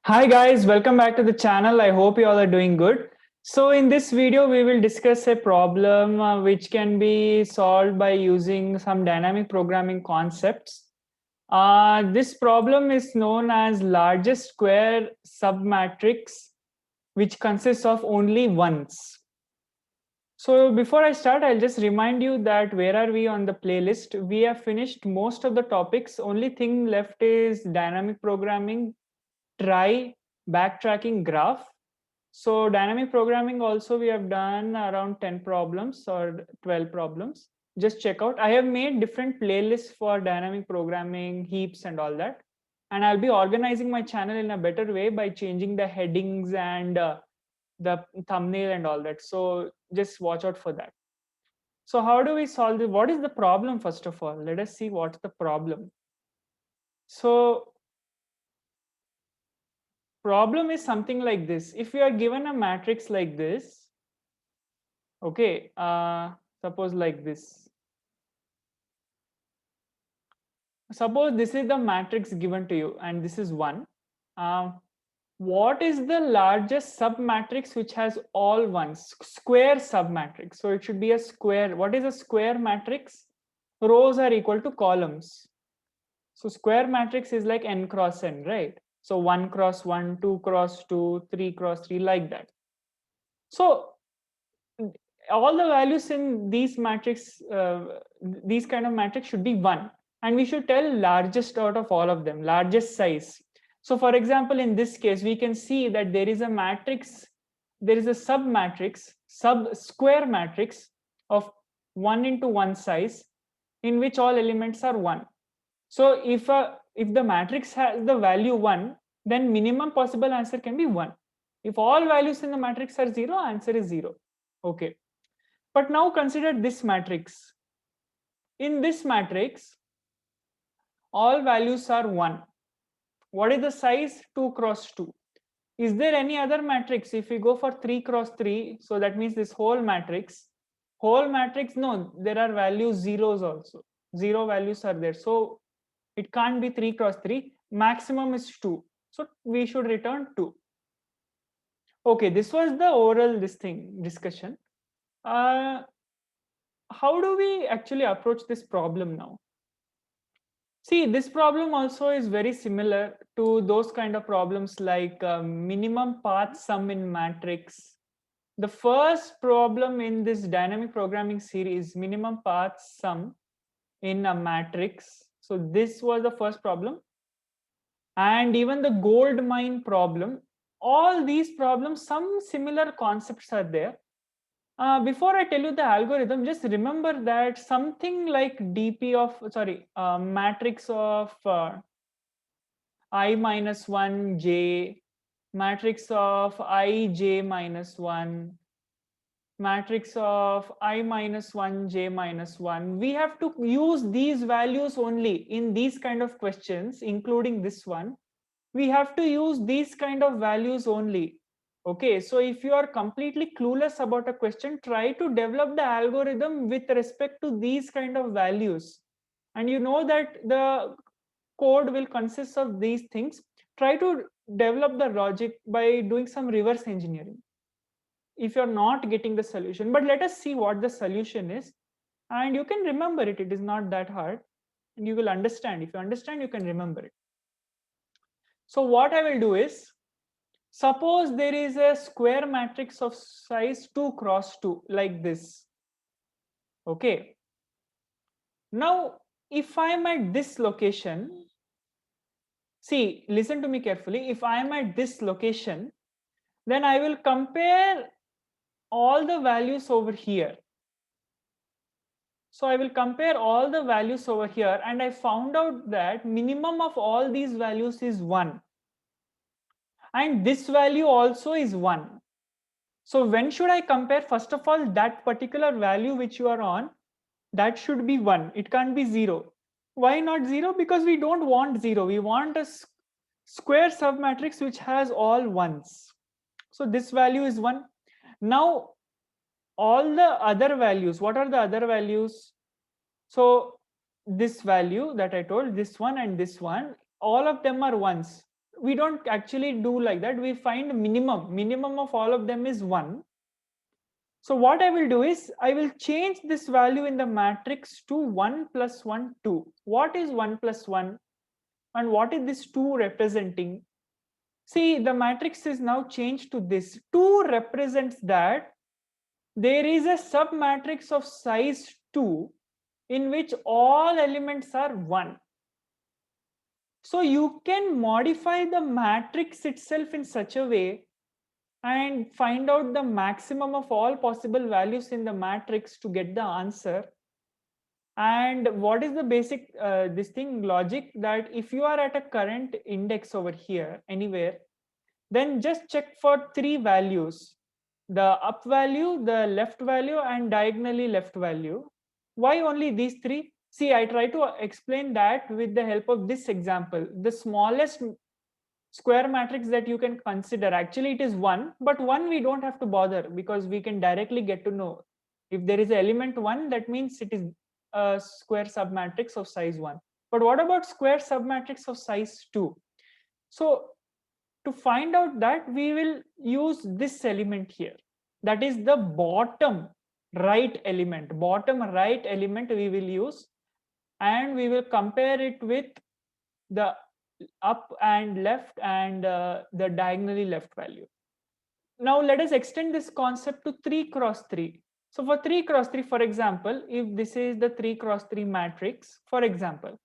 Hi guys, welcome back to the channel. I hope you all are doing good. So in this video, we will discuss a problem which can be solved by using some dynamic programming concepts. This problem is known as largest square submatrix, which consists of only ones. So before I start, I'll just remind you that where are we on the playlist? We have finished most of the topics. Only thing left is dynamic programming, try, backtracking, graph. So dynamic programming also we have done around 10 problems or 12 problems. Just check out. I have made different playlists for dynamic programming, heaps and all that. And I'll be organizing my channel in a better way by changing the headings and the thumbnail and all that. So just watch out for that. So how do we solve it? What is the problem first of all? Let us see what's the problem. So problem is something like this. If you are given a matrix like this, okay, suppose like this. Suppose this is the matrix given to you and this is 1. What is the largest submatrix which has all ones? Square submatrix. So it should be a square. What is a square matrix? Rows are equal to columns. So square matrix is like n cross n, right? So 1 cross 1, 2 cross 2, 3 cross 3, like that. So all the values in these matrix, these kind of matrix should be 1. And we should tell largest out of all of them, largest size. So for example, in this case, we can see that there is a matrix, there is a submatrix, sub-square matrix of 1 into 1 size, in which all elements are 1. So if the matrix has the value 1, then minimum possible answer can be 1. If all values in the matrix are 0, answer is 0. Okay. But now consider this matrix. In this matrix, all values are 1. What is the size? 2 cross 2. Is there any other matrix? If we go for 3 cross 3, so that means this whole matrix, no, there are values zeros also. 0 values are there. So it can't be 3 cross 3. Maximum is 2. So we should return 2. Okay, this was the oral discussion. How do we actually approach this problem now? See, this problem also is very similar to those kind of problems like minimum path sum in matrix. The first problem in this dynamic programming series, minimum path sum in a matrix. So this was the first problem. And even the gold mine problem, all these problems, some similar concepts are there. Before I tell you the algorithm, just remember that something like matrix of I minus 1 j, matrix of I j minus 1, matrix of I minus 1 j minus 1. We have to use these values only in these kind of questions, including this one. We have to use these kind of values only. Okay, so if you are completely clueless about a question, try to develop the algorithm with respect to these kind of values. And you know that the code will consist of these things. Try to develop the logic by doing some reverse engineering if you're not getting the solution. But let us see what the solution is. And you can remember it. It is not that hard. And you will understand. If you understand, you can remember it. So what I will do is, suppose there is a square matrix of size 2 cross 2 like this. Okay. Now, if I'm at this location, see, listen to me carefully. If I'm at this location, then I will compare all the values over here. So I will compare all the values over here, and I found out that minimum of all these values is 1. And this value also is 1. So when should I compare? First of all, that particular value which you are on, that should be 1. It can't be 0. Why not 0? Because we don't want 0. We want a square submatrix which has all ones. So this value is 1. Now, all the other values, what are the other values? So this value that I told, this one and this one, all of them are ones. we don't actually do like that. We find minimum of all of them is 1. So what I will do is I will change this value in the matrix to 1 plus 1 2. What is 1 plus 1 and what is this 2 representing? See, the matrix is now changed to this. 2 represents that there is a submatrix of size 2 in which all elements are 1. So you can modify the matrix itself in such a way and find out the maximum of all possible values in the matrix to get the answer. And what is the basic this thing logic, that if you are at a current index over here anywhere, then just check for 3 values: the up value, the left value, and diagonally left value. Why only these 3? See, I try to explain that with the help of this example. The smallest square matrix that you can consider, actually it is 1, but 1 we don't have to bother because we can directly get to know if there is an element 1, that means it is a square submatrix of size 1. But what about square submatrix of size 2? So to find out that, we will use this element here, that is the bottom right element we will use, and we will compare it with the up and left and the diagonally left value. Now let us extend this concept to 3 cross 3. So for 3 cross 3, for example, if this is the 3 cross 3 matrix, for example,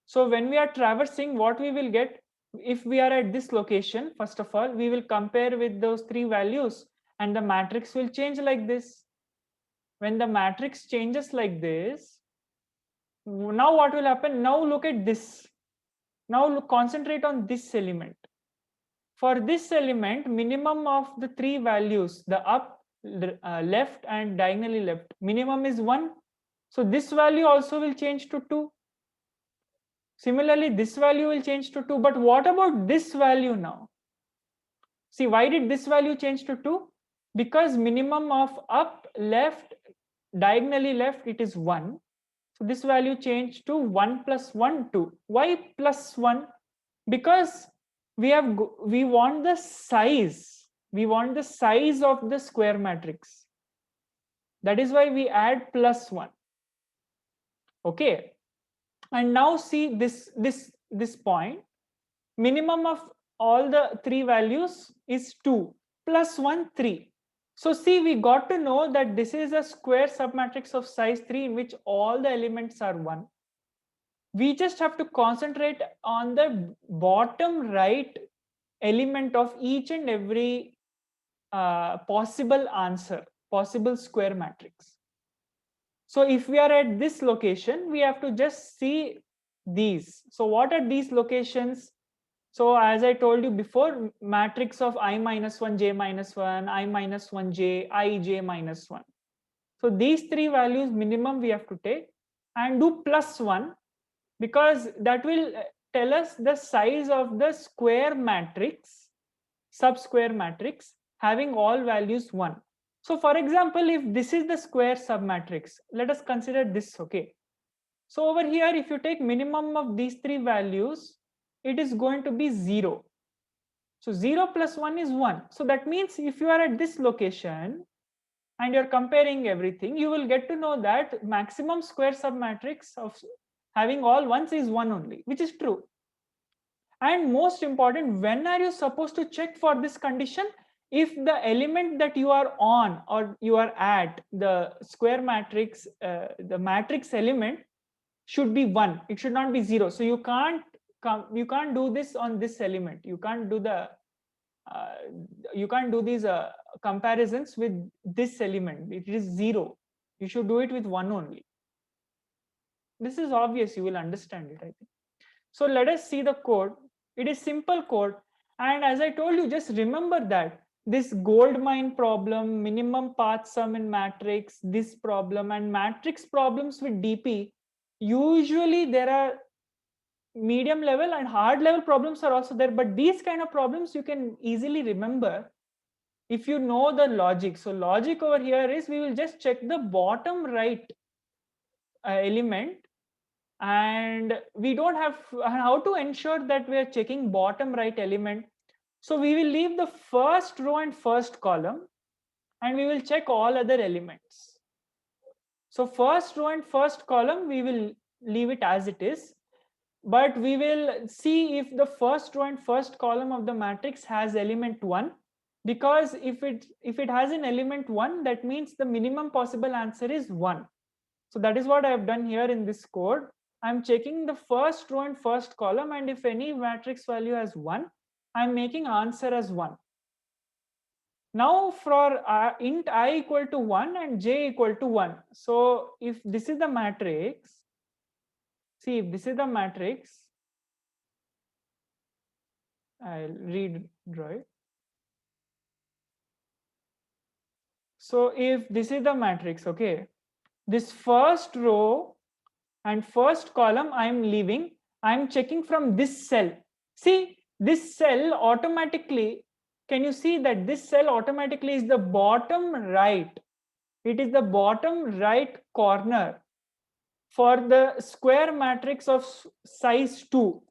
so when we are traversing, what we will get, if we are at this location, first of all, we will compare with those 3 values and the matrix will change like this. When the matrix changes like this, now what will happen? Now look at this. Now look, concentrate on this element. For this element, minimum of the 3 values, the up, left and diagonally left, minimum is 1. So this value also will change to 2. Similarly, this value will change to 2. But what about this value now? See, why did this value change to 2? Because minimum of up, left, diagonally left, it is 1. So this value changed to 1 plus 1, 2. Why plus 1? Because we want the size. We want the size of the square matrix. That is why we add plus 1. Okay. And now see this point. Minimum of all the 3 values is 2 plus 1 3. So see, we got to know that this is a square submatrix of size 3 in which all the elements are 1. We just have to concentrate on the bottom right element of each and every possible answer, possible square matrix. So if we are at this location, we have to just see these. So what are these locations? So as I told you before, matrix of I minus 1, j minus 1, I minus 1, j, I, j minus 1. So these 3 values minimum we have to take and do plus 1, because that will tell us the size of the square matrix, subsquare matrix having all values 1. So for example, if this is the square submatrix, let us consider this, okay? So over here, if you take minimum of these 3 values, it is going to be 0. So 0 plus 1 is 1. So that means if you are at this location and you're comparing everything, you will get to know that maximum square submatrix of having all ones is 1 only, which is true. And most important, when are you supposed to check for this condition? If the element that you are on or you are at, the square matrix, the matrix element should be 1. It should not be 0. So you can't do this on this element. You can't do these comparisons with this element. It is 0. You should do it with 1 only. This is obvious. You will understand it, I think. So let us see the code. It is simple code. And as I told you, just remember that this gold mine problem, minimum path sum in matrix, this problem, and matrix problems with DP, usually there are medium level and hard level problems are also there, but these kind of problems you can easily remember if you know the logic. So logic over here is we will just check the bottom right element and we don't have how to ensure that we are checking bottom right element. So we will leave the first row and first column, and we will check all other elements. So first row and first column, we will leave it as it is, but we will see if the first row and first column of the matrix has element 1, because if it has an element 1, that means the minimum possible answer is 1. So that is what I have done here in this code. I'm checking the first row and first column, and if any matrix value has 1, I'm making answer as 1. Now for int I equal to 1 and j equal to 1. So if this is the matrix, see, if this is the matrix, I'll draw it. So if this is the matrix, okay, this first row and first column I'm leaving, I'm checking from this cell. See, this cell automatically, can you see that this cell automatically is the bottom right? It is the bottom right corner for the square matrix of size 2.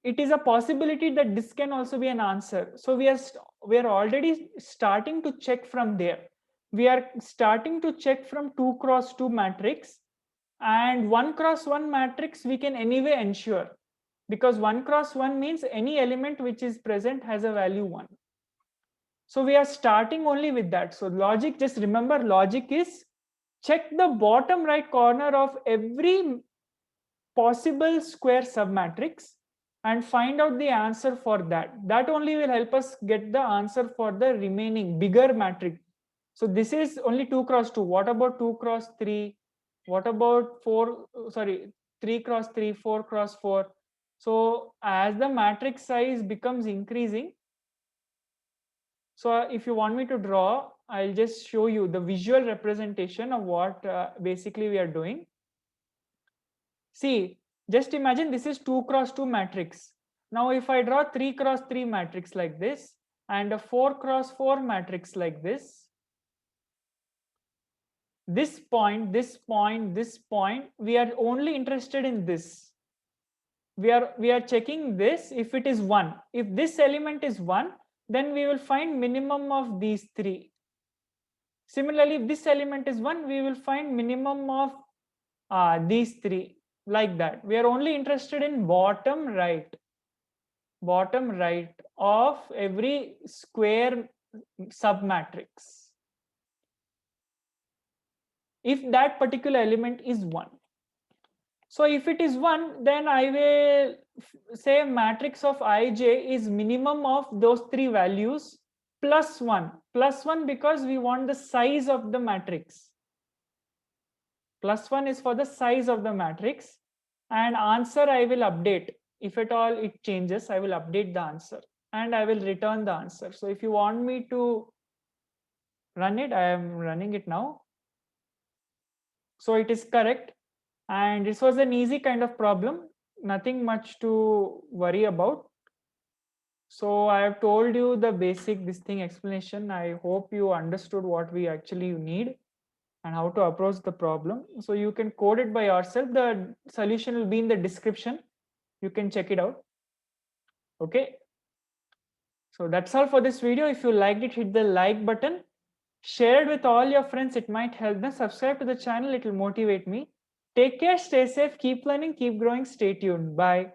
It is a possibility that this can also be an answer. So we are already starting to check from there. We are starting to check from 2 cross 2 matrix, and 1 cross 1 matrix we can anyway ensure, because 1 cross 1 means any element which is present has a value 1. So we are starting only with that. So logic, just remember, logic is check the bottom right corner of every possible square submatrix and find out the answer for that. That only will help us get the answer for the remaining bigger matrix. So this is only 2 cross 2. What about 2 cross 3? What about 3 cross 3, 4 cross 4? So as the matrix size becomes increasing, so if you want me to draw, I'll just show you the visual representation of what basically we are doing. See, just imagine this is 2 cross 2 matrix. Now if I draw 3 cross 3 matrix like this and a 4 cross 4 matrix like this, this point, this point, this point, we are only interested in this. We are checking this if it is 1. If this element is 1, then we will find minimum of these 3. Similarly, if this element is 1, we will find minimum of these 3, like that. We are only interested in bottom right of every square submatrix, if that particular element is 1. So if it is 1, then I will say matrix of ij is minimum of those 3 values plus 1. Plus 1 because we want the size of the matrix. Plus 1 is for the size of the matrix, and answer I will update. If at all it changes, I will update the answer and I will return the answer. So if you want me to run it, I am running it now. So it is correct, and this was an easy kind of problem, nothing much to worry about. So I have told you the basic explanation. I hope you understood what we actually need and how to approach the problem. So you can code it by yourself. The solution will be in the description. You can check it out. Okay. So that's all for this video. If you liked it, hit the like button. Share it with all your friends. It might help them. Subscribe to the channel. It will motivate me. Take care. Stay safe. Keep learning. Keep growing. Stay tuned. Bye.